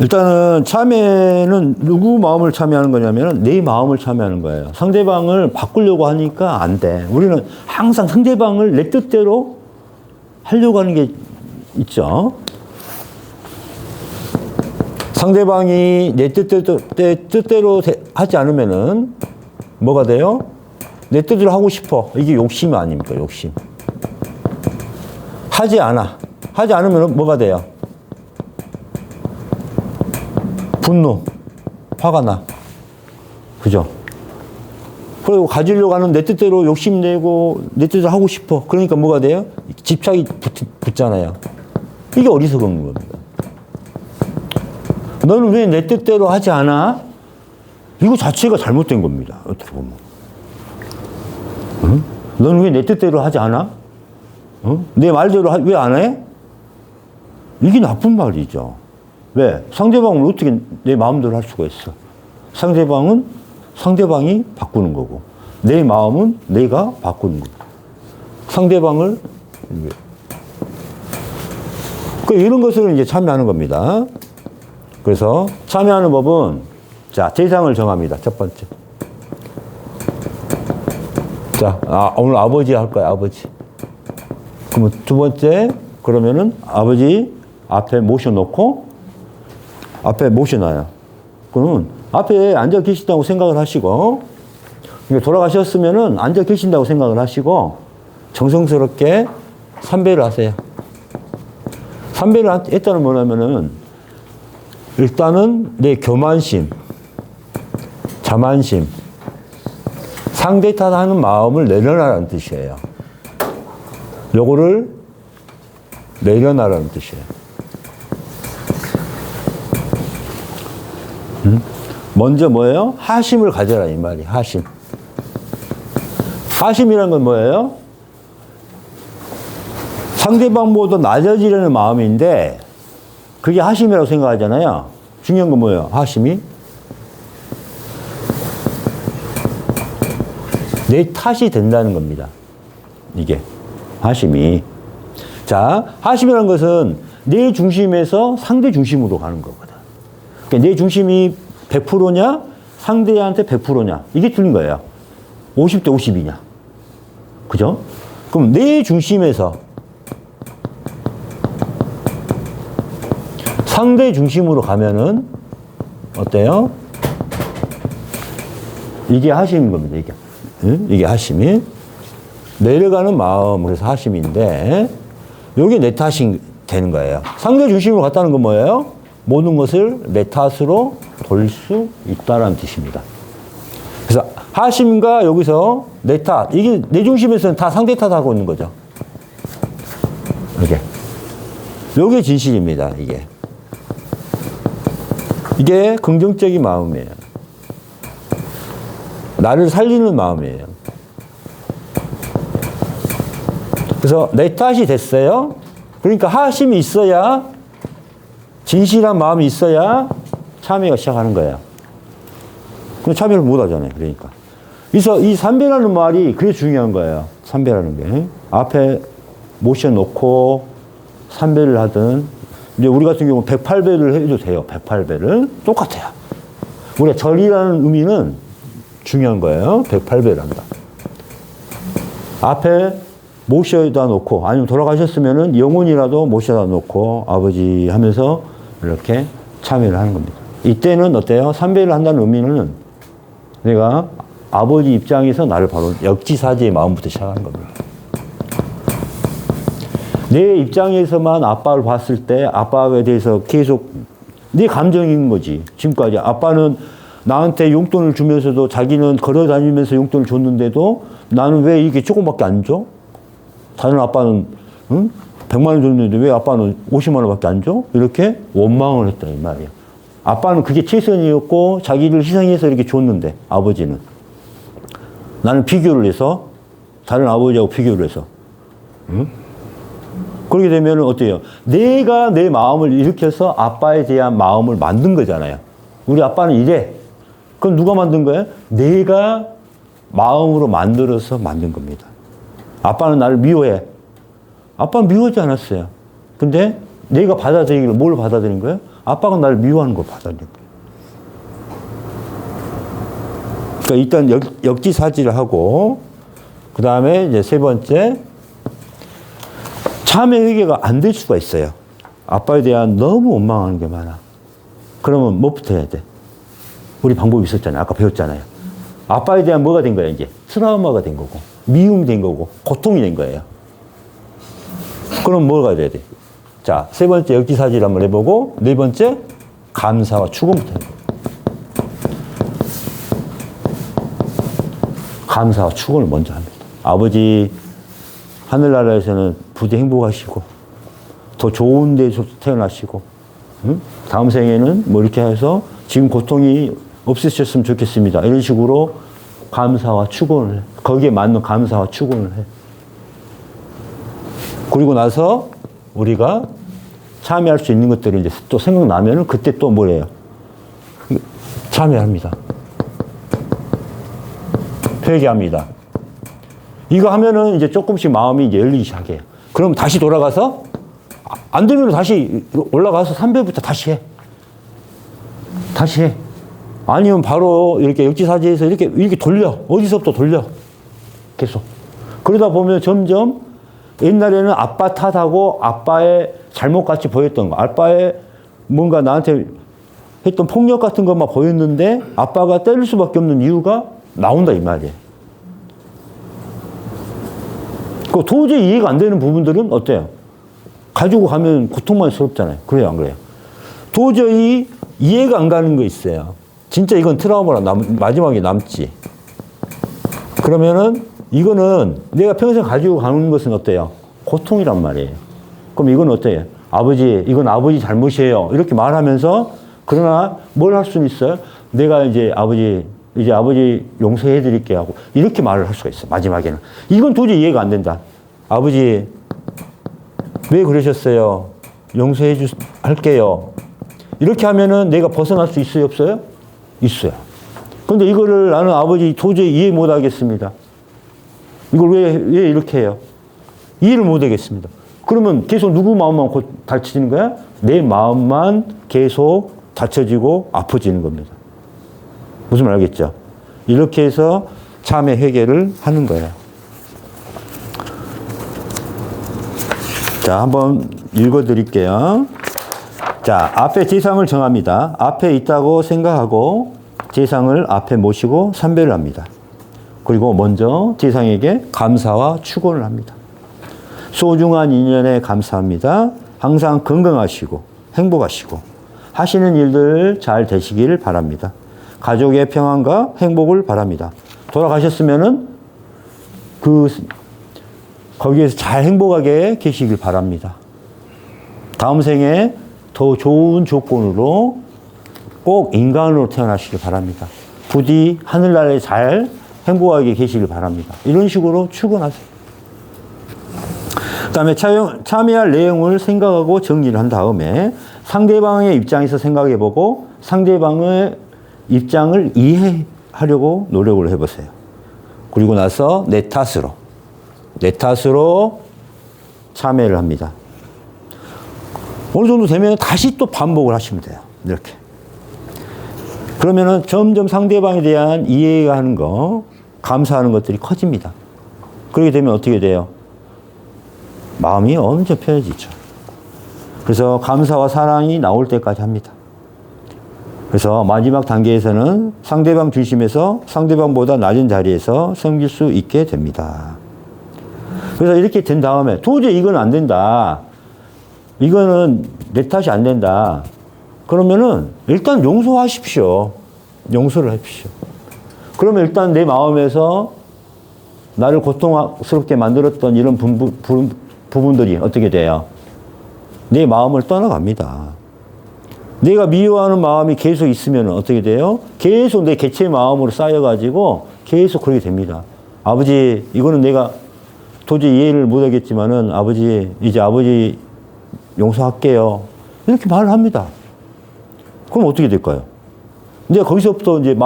일단은 참여는 누구 마음을 참여하는 거냐면 내 마음을 참여하는 거예요. 상대방을 바꾸려고 하니까 안 돼. 우리는 항상 상대방을 내 뜻대로 하려고 하는 게 있죠. 상대방이 내 뜻대로 하지 않으면은 뭐가 돼요? 내 뜻대로 하고 싶어. 이게 욕심 아닙니까? 욕심. 하지 않으면 뭐가 돼요? 분노, 화가 나. 그죠? 그리고 가지려고 하는 내 뜻대로 욕심내고 내 뜻대로 하고 싶어. 그러니까 뭐가 돼요? 집착이 붙잖아요. 이게 어리석은 겁니다. 너는 왜 내 뜻대로 하지 않아? 이거 자체가 잘못된 겁니다. 어떻게 보면. 응? 너는 왜 내 뜻대로 하지 않아? 응? 내 말대로 왜 안 해? 이게 나쁜 말이죠. 왜? 상대방을 어떻게 내 마음대로 할 수가 있어? 상대방이 바꾸는 거고, 내 마음은 내가 바꾸는 거고. 상대방을, 이런 것을 이제 참여하는 겁니다. 그래서 참여하는 법은, 자, 대상을 정합니다. 첫 번째. 자, 오늘 아버지 할 거야, 아버지. 그러면 두 번째, 그러면은 아버지 앞에 모셔놓고, 앞에 모셔놔요. 그러면 앞에 앉아 계신다고 생각을 하시고, 돌아가셨으면은 앉아 계신다고 생각을 하시고, 정성스럽게 삼배를 하세요. 삼배를 했다는 뭐냐면은, 일단은 내 교만심, 자만심, 상대 탓하는 마음을 내려놔라는 뜻이에요. 요거를 내려놔라는 뜻이에요. 먼저 뭐예요? 하심을 가져라 이 말이. 하심. 하심이란 건 뭐예요? 상대방보다 낮아지려는 마음인데 그게 하심이라고 생각하잖아요. 중요한 건 뭐예요? 하심이 내 탓이 된다는 겁니다. 이게 하심이. 자, 하심이라는 것은 내 중심에서 상대 중심으로 가는 거거든. 그러니까 내 중심이 100%냐 상대한테 100%냐 이게 틀린 거예요. 50대 50이냐. 그죠? 그럼 내 중심에서 상대 중심으로 가면은 어때요? 이게 하심인 겁니다. 이게. 이게 하심이. 내려가는 마음, 그래서 하심인데 이게 내 탓이 되는 거예요. 상대 중심으로 갔다는 건 뭐예요? 모든 것을 내 탓으로 돌릴 수 있다는 뜻입니다. 그래서 하심과 여기서 내 탓, 이게 내 중심에서는 다 상대 탓하고 있는 거죠. 이게 진실입니다. 이게 긍정적인 마음이에요. 나를 살리는 마음이에요. 그래서 내 탓이 됐어요. 그러니까 하심이 있어야, 진실한 마음이 있어야 참여가 시작하는 거예요. 그럼 참여를 못 하잖아요. 그러니까. 그래서 이 삼배라는 말이 그게 중요한 거예요. 삼배라는 게. 앞에 모셔놓고 삼배를 하든, 이제 우리 같은 경우는 108배를 해도 돼요. 108배를. 똑같아요. 우리가 절이라는 의미는 중요한 거예요. 108배를 한다. 앞에 모셔다 놓고, 아니면 돌아가셨으면은 영혼이라도 모셔다 놓고 아버지 하면서 이렇게 참여를 하는 겁니다. 이때는 어때요? 삼배를 한다는 의미는 내가 아버지 입장에서 나를 바로 역지사지의 마음부터 시작하는 겁니다. 내 입장에서만 아빠를 봤을 때 아빠에 대해서 계속 네 감정인 거지. 지금까지 아빠는 나한테 용돈을 주면서도 자기는 걸어 다니면서 용돈을 줬는데도 나는 왜 이게 조금밖에 안 줘? 다른 아빠는 100만 원 줬는데 왜 아빠는 50만 원밖에 안 줘? 이렇게 원망을 했다 이 말이야. 아빠는 그게 최선이었고 자기를 희생해서 이렇게 줬는데 아버지는 나는 비교를 해서 다른 아버지하고 비교를 해서 그렇게 되면 어때요? 내가 내 마음을 일으켜서 아빠에 대한 마음을 만든 거잖아요. 우리 아빠는 이래. 그럼 누가 만든 거예요? 내가 마음으로 만들어서 만든 겁니다. 아빠는 나를 미워해. 아빠는 미워하지 않았어요. 근데 내가 받아들이기를 뭘 받아들인 거예요? 아빠가 나를 미워하는 걸 받아들인 거예요. 그러니까 일단 역지사지를 하고, 그 다음에 이제 세 번째, 참회 회개가 안 될 수가 있어요. 아빠에 대한 너무 원망하는 게 많아. 그러면 뭐부터 해야 돼? 우리 방법이 있었잖아요. 아까 배웠잖아요. 아빠에 대한 뭐가 된 거야, 이제? 트라우마가 된 거고, 미움이 된 거고, 고통이 된 거예요. 그럼 뭐가 돼야 돼? 자, 세 번째 역지사지를 한번 해보고, 네 번째, 감사와 축원부터 해요. 감사와 축원을 먼저 합니다. 아버지, 하늘나라에서는 부디 행복하시고, 더 좋은 데서 태어나시고, 응? 다음 생에는 뭐 이렇게 해서 지금 고통이 없으셨으면 좋겠습니다. 이런 식으로 감사와 축원을 해. 거기에 맞는 감사와 축원을 해. 그리고 나서 우리가 참여할 수 있는 것들이 이제 또 생각나면은 그때 또 뭐래요? 참여합니다. 회개합니다. 이거 하면은 이제 조금씩 마음이 이제 열리기 시작해요. 그럼 다시 돌아가서 안 되면 다시 올라가서 3배부터 다시 해. 다시 해. 아니면 바로 이렇게 역지사지해서 이렇게 돌려. 어디서부터 돌려. 계속. 그러다 보면 점점 옛날에는 아빠 탓하고 아빠의 잘못같이 보였던 거. 아빠의 뭔가 나한테 했던 폭력 같은 것만 보였는데 아빠가 때릴 수밖에 없는 이유가 나온다 이 말이에요. 그 도저히 이해가 안 되는 부분들은 어때요? 가지고 가면 고통만스럽잖아요. 그래요, 안 그래요? 도저히 이해가 안 가는 거 있어요. 진짜 이건 트라우마로 마지막에 남지. 그러면은 이거는 내가 평생 가지고 가는 것은 어때요? 고통이란 말이에요. 그럼 이건 어때요? 아버지, 이건 아버지 잘못이에요. 이렇게 말하면서 그러나 뭘 할 수는 있어요? 내가 이제 아버지 용서해 드릴게요 하고 이렇게 말을 할 수가 있어. 마지막에는. 이건 도저히 이해가 안 된다. 아버지, 왜 그러셨어요? 할게요. 이렇게 하면은 내가 벗어날 수 있어요, 없어요? 있어요. 근데 이거를 나는 아버지 도저히 이해 못 하겠습니다. 이걸 왜 이렇게 해요? 이해를 못 하겠습니다. 그러면 계속 누구 마음만 다쳐지는 거야? 내 마음만 계속 다쳐지고 아파지는 겁니다. 무슨 말 알겠죠? 이렇게 해서 참회 회개를 하는 거예요. 자, 한번 읽어 드릴게요. 자, 앞에 제상을 정합니다. 앞에 있다고 생각하고 제상을 앞에 모시고 삼배를 합니다. 그리고 먼저 제상에게 감사와 축원을 합니다. 소중한 인연에 감사합니다. 항상 건강하시고 행복하시고 하시는 일들 잘 되시길 바랍니다. 가족의 평안과 행복을 바랍니다. 돌아가셨으면은 거기에서 잘 행복하게 계시길 바랍니다. 다음 생에 더 좋은 조건으로 꼭 인간으로 태어나시길 바랍니다. 부디 하늘나라에 잘 행복하게 계시길 바랍니다. 이런 식으로 축원하세요. 그 다음에 참여할 내용을 생각하고 정리를 한 다음에 상대방의 입장에서 생각해보고 상대방의 입장을 이해하려고 노력을 해보세요. 그리고 나서 내 탓으로 참여를 합니다. 어느 정도 되면 다시 또 반복을 하시면 돼요. 이렇게. 그러면은 점점 상대방에 대한 이해가 하는 거, 감사하는 것들이 커집니다. 그렇게 되면 어떻게 돼요? 마음이 엄청 편해지죠. 그래서 감사와 사랑이 나올 때까지 합니다. 그래서 마지막 단계에서는 상대방 중심에서 상대방보다 낮은 자리에서 섬길 수 있게 됩니다. 그래서 이렇게 된 다음에 도저히 이건 안 된다. 이거는 내 탓이 안 된다. 그러면은 일단 용서하십시오. 용서를 하십시오. 그러면 일단 내 마음에서 나를 고통스럽게 만들었던 이런 부분들이 어떻게 돼요? 내 마음을 떠나갑니다. 내가 미워하는 마음이 계속 있으면 어떻게 돼요? 계속 내 개체의 마음으로 쌓여가지고 계속 그렇게 됩니다. 아버지, 이거는 내가 도저히 이해를 못하겠지만은 아버지, 이제 아버지 용서할게요. 이렇게 말을 합니다. 그럼 어떻게 될까요? 내가 거기서부터 이제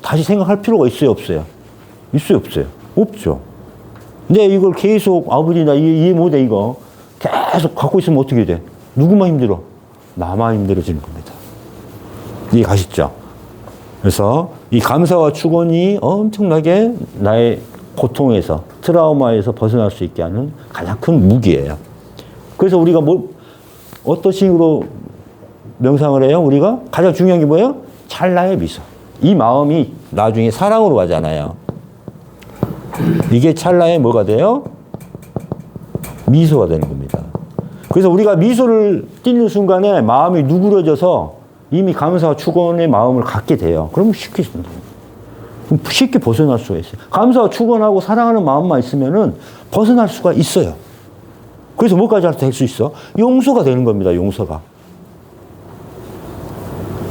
다시 생각할 필요가 있어요, 없어요? 있어요, 없어요? 없죠. 근데 이걸 계속 아버지 나 이해 못해 이거. 계속 갖고 있으면 어떻게 돼? 누구만 힘들어? 나만 힘들어지는 겁니다. 이해 가시죠? 그래서 이 감사와 축원이 엄청나게 나의 고통에서, 트라우마에서 벗어날 수 있게 하는 가장 큰 무기예요. 그래서 우리가 어떤 식으로 명상을 해요? 우리가 가장 중요한 게 뭐예요? 찰나의 미소. 이 마음이 나중에 사랑으로 가잖아요. 이게 찰나의 뭐가 돼요? 미소가 되는 겁니다. 그래서 우리가 미소를 띠는 순간에 마음이 누그러져서 이미 감사와 축원의 마음을 갖게 돼요. 그러면 쉽게 벗어날 수가 있어요. 감사와 축원하고 사랑하는 마음만 있으면은 벗어날 수가 있어요. 그래서 뭐까지 될 수 있어? 용서가 되는 겁니다. 용서가.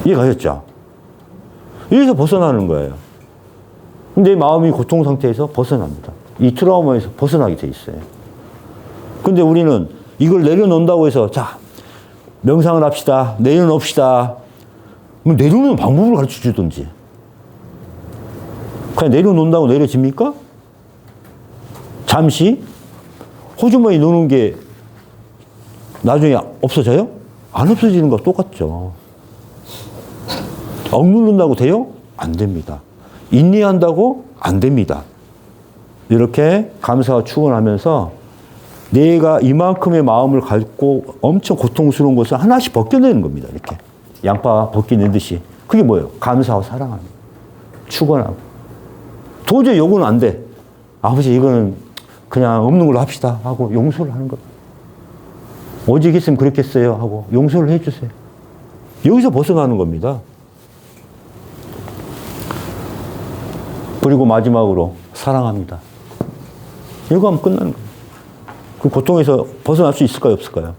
이해가셨죠? 여기서 벗어나는 거예요. 근데 마음이 고통 상태에서 벗어납니다. 이 트라우마에서 벗어나게 돼 있어요. 근데 우리는 이걸 내려놓는다고 해서, 자, 명상을 합시다. 내려놓읍시다. 내려놓는 방법을 가르쳐 주든지. 그냥 내려놓는다고 내려집니까? 잠시 호주머니 넣는 게 나중에 없어져요? 안 없어지는 거 똑같죠. 억누른다고 돼요? 안 됩니다. 인내한다고? 안 됩니다. 이렇게 감사와 축원하면서 내가 이만큼의 마음을 갖고 엄청 고통스러운 것을 하나씩 벗겨내는 겁니다. 이렇게 양파 벗겨내듯이. 그게 뭐예요? 감사하고 사랑합니다. 축원하고. 도저히 요거는 안 돼. 아버지 이거는 그냥 없는 걸로 합시다 하고 용서를 하는 거예요. 오직 있으면 그렇겠어요 하고 용서를 해주세요. 여기서 벗어나는 겁니다. 그리고 마지막으로 사랑합니다. 이거 하면 끝나는 거예요. 그 고통에서 벗어날 수 있을까요? 없을까요?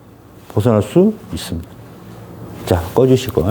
벗어날 수 있습니다. 자, 꺼주시고.